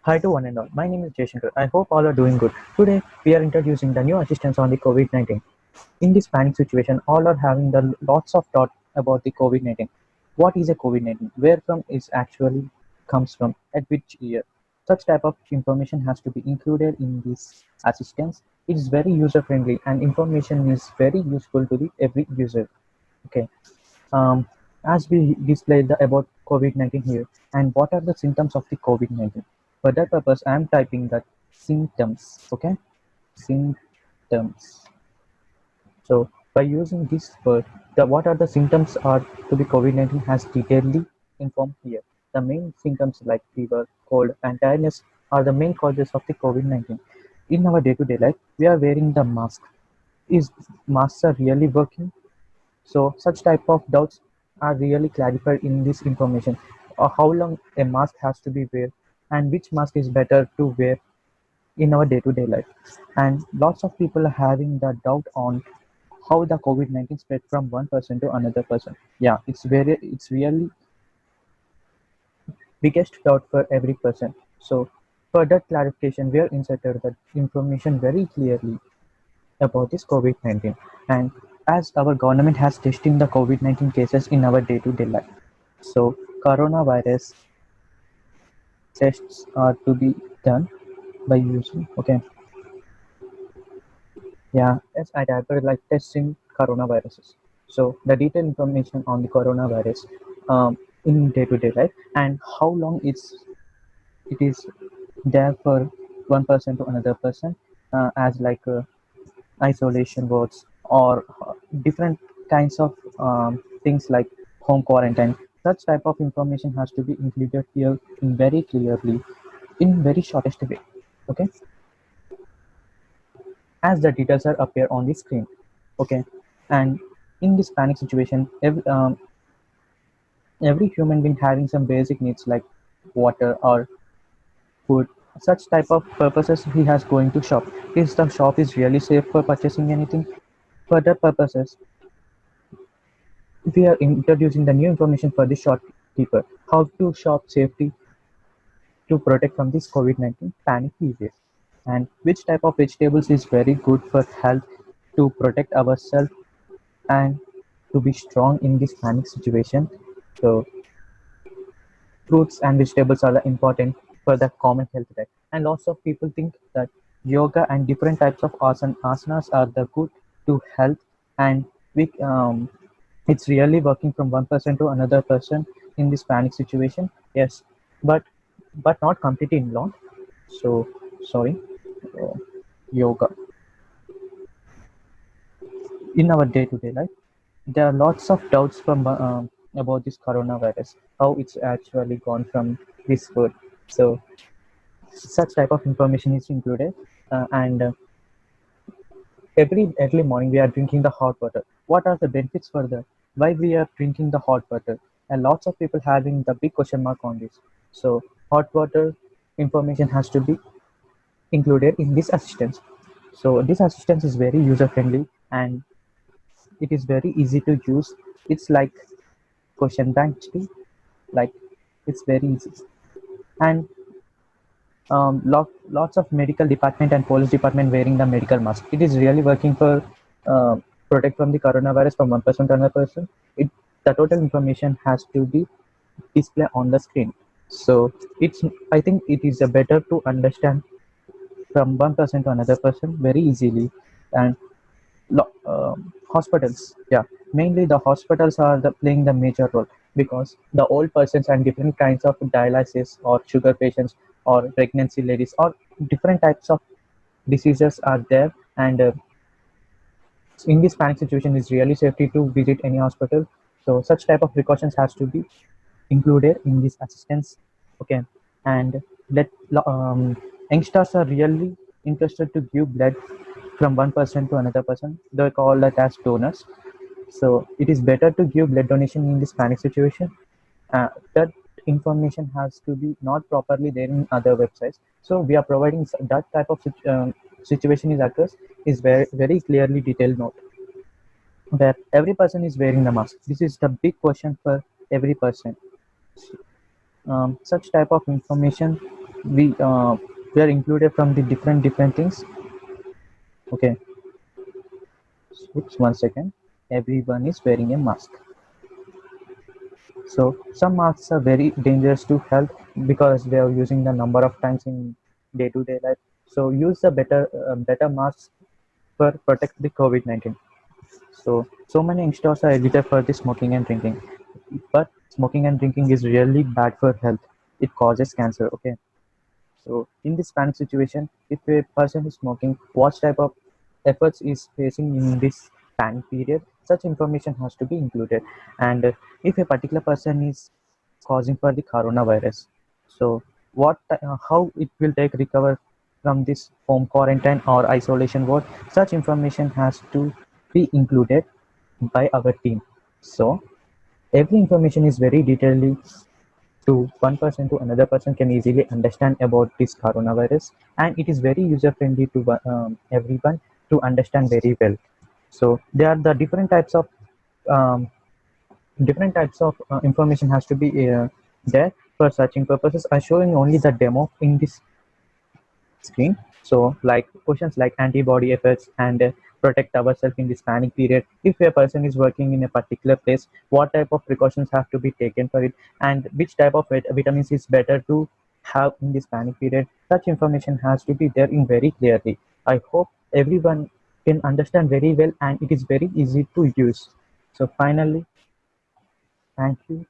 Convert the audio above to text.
Hi to one and all. My name is Jayshankar. I hope all are doing good. Today, we are introducing the new assistance on the COVID-19. In this panic situation, all are having the lots of thought about the COVID-19. What is a COVID-19? Where from is actually comes from? At which year? Such type of information has to be included in this assistance. It is very user friendly and information is very useful to the every user. Okay. Um, as we display the about COVID-19 here, and what are the symptoms of the COVID-19? For that purpose, I am typing that symptoms. Okay, symptoms. So by using this word, the what are the symptoms are to the COVID-19 has detailedly informed here. The main symptoms like fever, cold, and tiredness are the main causes of the COVID-19. In our day-to-day life, we are wearing the mask. Is masks are really working? So such type of doubts are really clarified in this information. How long a mask has to be wear and which mask is better to wear in our day-to-day life. And lots of people are having the doubt on how the COVID-19 spread from one person to another person. Yeah, it's really biggest doubt for every person. So for that clarification, we are inserted that information very clearly about this COVID-19. And as our government has testing the COVID-19 cases in our day-to-day life. So coronavirus tests are to be done by using, okay, yeah, as I typed like testing coronaviruses. So the detailed information on the coronavirus in day-to-day life and how long it is there for one person to another person as like isolation wards or different kinds of things like home quarantine. Such type of information has to be included here in very clearly in very shortest way. Okay, as the details are appear on the screen. Okay, and in this panic situation, every human being having some basic needs like water or food. Such type of purposes he has going to shop. Is the shop is really safe for purchasing anything? For that purposes, we are introducing the new information for the shopkeeper. How to shop safely to protect from this COVID-19 panic period. And which type of vegetables is very good for health to protect ourselves and to be strong in this panic situation. So fruits and vegetables are the important for the common health right. And lots of people think that yoga and different types of asanas are the good to health and we it's really working from one person to another person in this panic situation. Yes, but not completely in long. So sorry, uh, yoga in our day-to-day life. There are lots of doubts from about this coronavirus, how it's actually gone from this food. So such type of information is included, and every early morning we are drinking the hot water. What are the benefits for that? Why we are drinking the hot water? And lots of people having the big question mark on this. So hot water information has to be included in this assistance. So this assistance is very user friendly and it is very easy to use. It's like question bank too. Like it's very easy. And lots of medical department and police department wearing the medical mask. It is really working for uh, protect from the coronavirus from one person to another person. The total information has to be displayed on the screen. So it's I think it is a better to understand from one person to another person very easily. And hospitals, yeah, mainly the hospitals are playing the major role because the old persons and different kinds of dialysis or sugar patients or pregnancy ladies or different types of diseases are there. And in this panic situation is really safety to visit any hospital. So such type of precautions has to be included in this assistance. Okay, and let youngsters are really interested to give blood from one person to another person. They call that as donors. So it is better to give blood donation in this panic situation. That information has to be not properly there in other websites. So we are providing that type of situation is occurs is very clearly detailed note where every person is wearing the mask. This is the big question for every person. Such type of information. we uh, we are included from the different things. Okay, oops, 1 second. Everyone is wearing a mask. So some masks are very dangerous to health because they are using the number of times in day-to-day life. So use the better masks for protect the COVID-19. So many youngsters are addicted for the smoking and drinking, but smoking and drinking is really bad for health. It causes cancer. Okay. So in this panic situation, if a person is smoking, what type of efforts is facing in this panic period, such information has to be included. And if a particular person is causing for the coronavirus, so how it will take recover from this home quarantine or isolation ward, such information has to be included by our team. So every information is very detailed to one person to another person can easily understand about this coronavirus, and it is very user friendly to everyone to understand very well. So there are the um, different types of information has to be there for searching purposes. I'm showing only the demo in this screen. So like questions like antibody effects and protect ourselves in this panic period. If a person is working in a particular place, what type of precautions have to be taken for it, and which type of vitamins is better to have in this panic period. Such information has to be there in very clearly. I hope everyone can understand very well and it is very easy to use. So finally, thank you.